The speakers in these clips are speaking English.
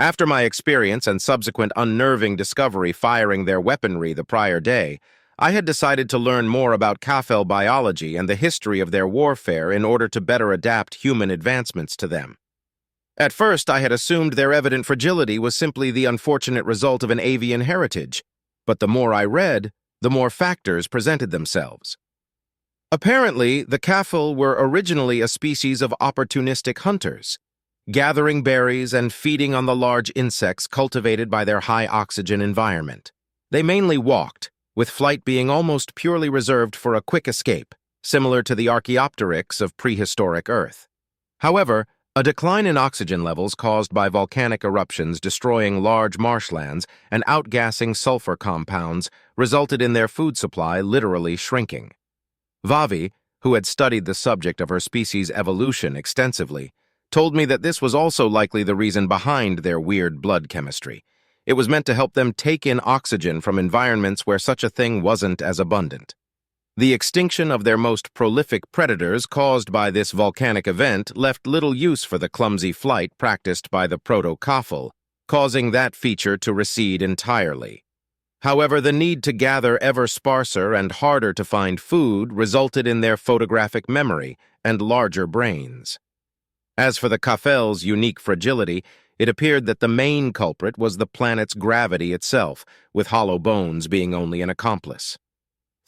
After my experience and subsequent unnerving discovery firing their weaponry the prior day, I had decided to learn more about Kafel biology and the history of their warfare in order to better adapt human advancements to them. At first, I had assumed their evident fragility was simply the unfortunate result of an avian heritage, but the more I read, the more factors presented themselves. Apparently, the Kafel were originally a species of opportunistic hunters, gathering berries and feeding on the large insects cultivated by their high-oxygen environment. They mainly walked, with flight being almost purely reserved for a quick escape, similar to the Archaeopteryx of prehistoric Earth. However, a decline in oxygen levels caused by volcanic eruptions destroying large marshlands and outgassing sulfur compounds resulted in their food supply literally shrinking. Vavi, who had studied the subject of her species' evolution extensively, told me that this was also likely the reason behind their weird blood chemistry. It was meant to help them take in oxygen from environments where such a thing wasn't as abundant. The extinction of their most prolific predators caused by this volcanic event left little use for the clumsy flight practiced by the proto-Kafel, causing that feature to recede entirely. However, the need to gather ever sparser and harder to find food resulted in their photographic memory and larger brains. As for the Kafel's unique fragility, it appeared that the main culprit was the planet's gravity itself, with hollow bones being only an accomplice.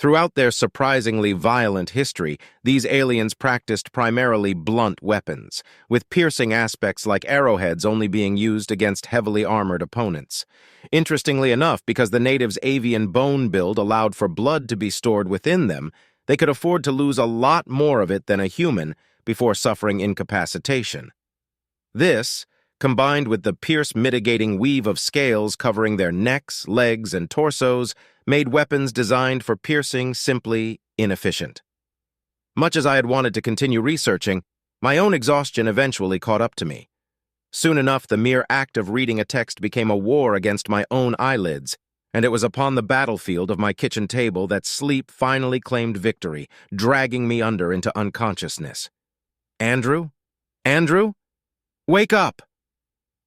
Throughout their surprisingly violent history, these aliens practiced primarily blunt weapons, with piercing aspects like arrowheads only being used against heavily armored opponents. Interestingly enough, because the natives' avian bone build allowed for blood to be stored within them, they could afford to lose a lot more of it than a human before suffering incapacitation. This, combined with the pierce-mitigating weave of scales covering their necks, legs, and torsos, made weapons designed for piercing simply inefficient. Much as I had wanted to continue researching, my own exhaustion eventually caught up to me. Soon enough, the mere act of reading a text became a war against my own eyelids, and it was upon the battlefield of my kitchen table that sleep finally claimed victory, dragging me under into unconsciousness. "Andrew? Andrew? Wake up!"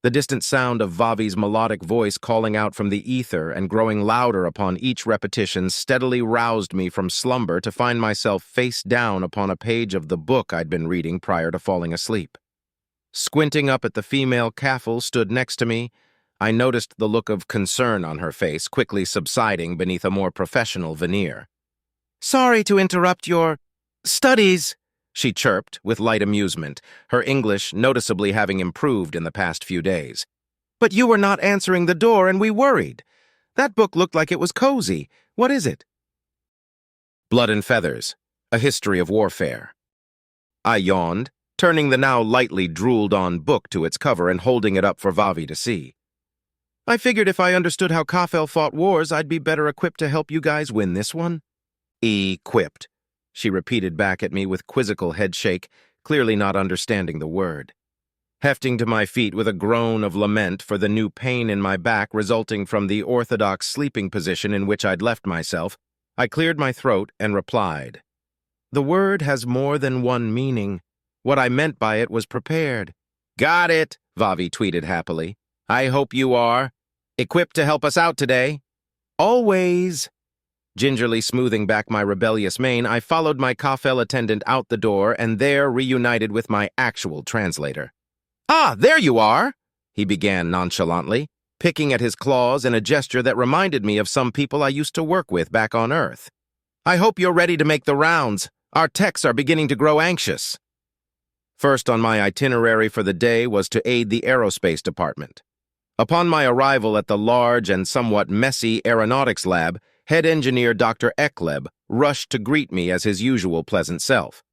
The distant sound of Vavi's melodic voice calling out from the ether and growing louder upon each repetition steadily roused me from slumber to find myself face down upon a page of the book I'd been reading prior to falling asleep. Squinting up at the female Kafel stood next to me, I noticed the look of concern on her face quickly subsiding beneath a more professional veneer. "Sorry to interrupt your studies," she chirped with light amusement, her English noticeably having improved in the past few days. "But you were not answering the door and we worried. That book looked like it was cozy. What is it?" "Blood and Feathers, A History of Warfare." I yawned, turning the now lightly drooled-on book to its cover and holding it up for Vavi to see. "I figured if I understood how Kafel fought wars, I'd be better equipped to help you guys win this one." "Equipped," she repeated back at me with quizzical headshake, clearly not understanding the word. Hefting to my feet with a groan of lament for the new pain in my back resulting from the orthodox sleeping position in which I'd left myself, I cleared my throat and replied, "The word has more than one meaning. What I meant by it was prepared." "Got it," Vavi tweeted happily. "I hope you are. Equipped to help us out today?" "Always." Gingerly smoothing back my rebellious mane, I followed my Kafel attendant out the door and there reunited with my actual translator. "Ah, there you are," he began nonchalantly, picking at his claws in a gesture that reminded me of some people I used to work with back on Earth. "I hope you're ready to make the rounds. Our techs are beginning to grow anxious." First on my itinerary for the day was to aid the aerospace department. Upon my arrival at the large and somewhat messy aeronautics lab, head engineer Dr. Ekleb rushed to greet me as his usual pleasant self.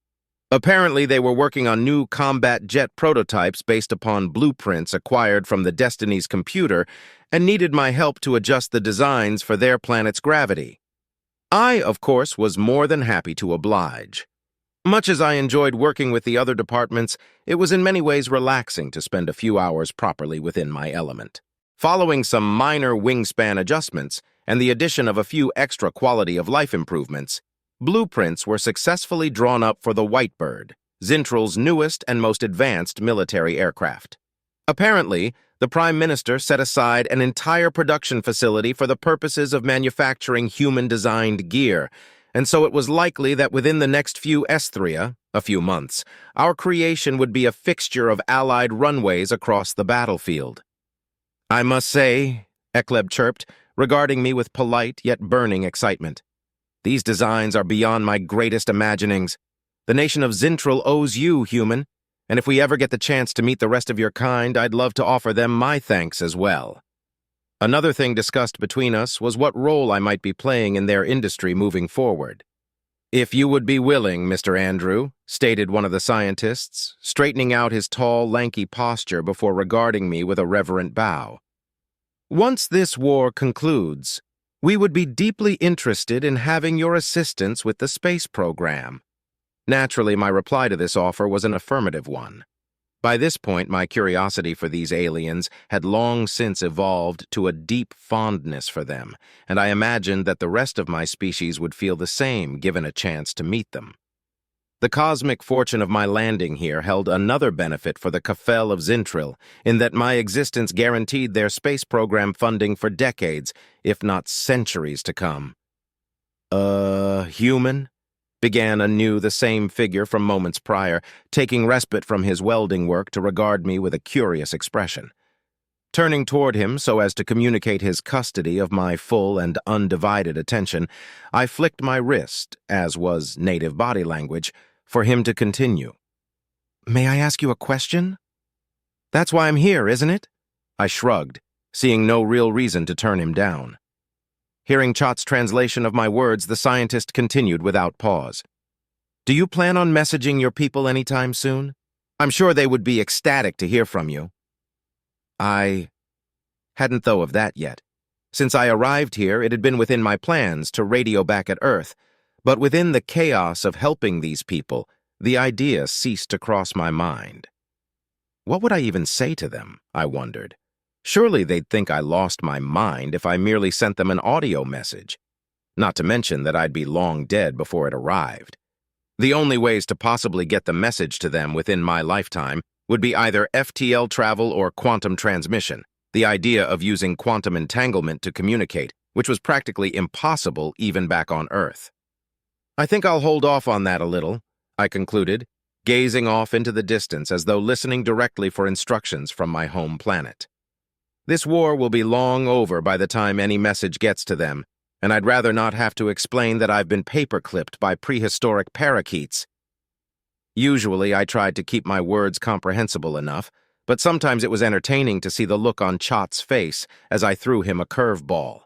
Apparently, they were working on new combat jet prototypes based upon blueprints acquired from the Destiny's computer and needed my help to adjust the designs for their planet's gravity. I, of course, was more than happy to oblige. Much as I enjoyed working with the other departments, it was in many ways relaxing to spend a few hours properly within my element. Following some minor wingspan adjustments and the addition of a few extra quality-of-life improvements, blueprints were successfully drawn up for the Whitebird, Zintral's newest and most advanced military aircraft. Apparently, the Prime Minister set aside an entire production facility for the purposes of manufacturing human-designed gear, and so it was likely that within the next few Esthria, a few months, our creation would be a fixture of Allied runways across the battlefield. "I must say," Ekleb chirped, regarding me with polite yet burning excitement, "these designs are beyond my greatest imaginings. The nation of Zintril owes you, human, and if we ever get the chance to meet the rest of your kind, I'd love to offer them my thanks as well." Another thing discussed between us was what role I might be playing in their industry moving forward. "If you would be willing, Mr. Andrew," stated one of the scientists, straightening out his tall, lanky posture before regarding me with a reverent bow. "Once this war concludes, we would be deeply interested in having your assistance with the space program." Naturally, my reply to this offer was an affirmative one. By this point, my curiosity for these aliens had long since evolved to a deep fondness for them, and I imagined that the rest of my species would feel the same given a chance to meet them. The cosmic fortune of my landing here held another benefit for the Kafel of Zintril, in that my existence guaranteed their space program funding for decades, if not centuries to come. Human?" began anew the same figure from moments prior, taking respite from his welding work to regard me with a curious expression. Turning toward him so as to communicate his custody of my full and undivided attention, I flicked my wrist, as was native body language, for him to continue. "May I ask you a question?" "That's why I'm here, isn't it?" I shrugged, seeing no real reason to turn him down. Hearing Chot's translation of my words, the scientist continued without pause. "Do you plan on messaging your people anytime soon? I'm sure they would be ecstatic to hear from you." I hadn't thought of that yet. Since I arrived here, it had been within my plans to radio back at Earth, but within the chaos of helping these people, the idea ceased to cross my mind. What would I even say to them, I wondered. Surely they'd think I lost my mind if I merely sent them an audio message, not to mention that I'd be long dead before it arrived. The only ways to possibly get the message to them within my lifetime would be either FTL travel or quantum transmission, the idea of using quantum entanglement to communicate, which was practically impossible even back on Earth. "I think I'll hold off on that a little," I concluded, gazing off into the distance as though listening directly for instructions from my home planet. This war will be long over by the time any message gets to them, and I'd rather not have to explain that I've been paperclipped by prehistoric parakeets. Usually, I tried to keep my words comprehensible enough, but sometimes it was entertaining to see the look on Chot's face as I threw him a curveball.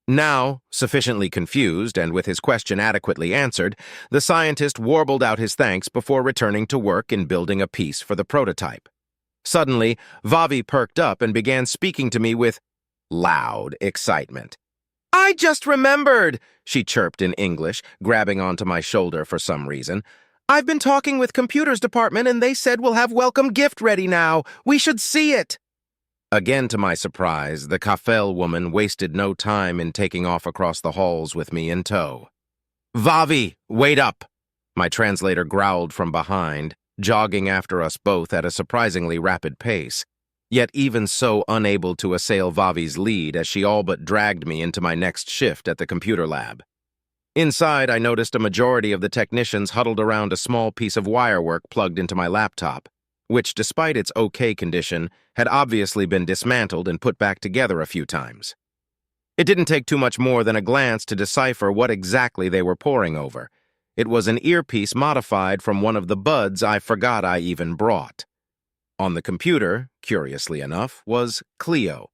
Now, sufficiently confused and with his question adequately answered, the scientist warbled out his thanks before returning to work in building a piece for the prototype. Suddenly, Vavi perked up and began speaking to me with loud excitement. "I just remembered," she chirped in English, grabbing onto my shoulder for some reason. "I've been talking with computers department and they said we'll have welcome gift ready now. We should see it." Again to my surprise, the Kafel woman wasted no time in taking off across the halls with me in tow. "Vavi, wait up!" my translator growled from behind, jogging after us both at a surprisingly rapid pace, yet even so unable to assail Vavi's lead as she all but dragged me into my next shift at the computer lab. Inside, I noticed a majority of the technicians huddled around a small piece of wirework plugged into my laptop, which, despite its okay condition, had obviously been dismantled and put back together a few times. It didn't take too much more than a glance to decipher what exactly they were poring over. It was an earpiece modified from one of the buds I forgot I even brought. On the computer, curiously enough, was Cleo.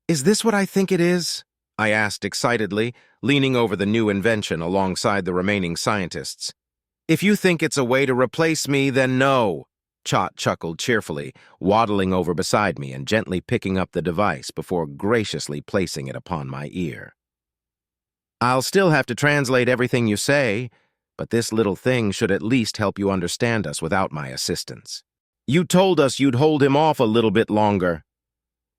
"Is this what I think it is?" I asked excitedly, leaning over the new invention alongside the remaining scientists. "If you think it's a way to replace me, then no," Chot chuckled cheerfully, waddling over beside me and gently picking up the device before graciously placing it upon my ear. "I'll still have to translate everything you say, but this little thing should at least help you understand us without my assistance. You told us you'd hold him off a little bit longer."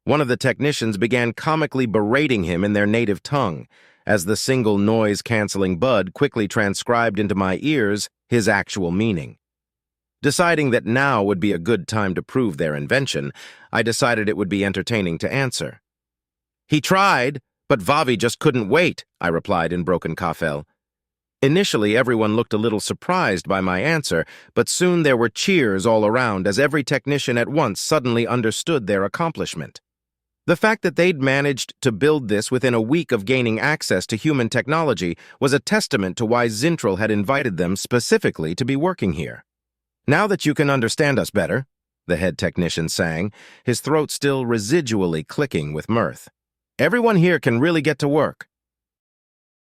One of the technicians began comically berating him in their native tongue, as the single noise-canceling bud quickly transcribed into my ears his actual meaning. Deciding that now would be a good time to prove their invention, I decided it would be entertaining to answer. "He tried, but Vavi just couldn't wait," I replied in broken Kafel. Initially, everyone looked a little surprised by my answer, but soon there were cheers all around as every technician at once suddenly understood their accomplishment. The fact that they'd managed to build this within a week of gaining access to human technology was a testament to why Zintril had invited them specifically to be working here. "Now that you can understand us better," the head technician sang, his throat still residually clicking with mirth, "everyone here can really get to work.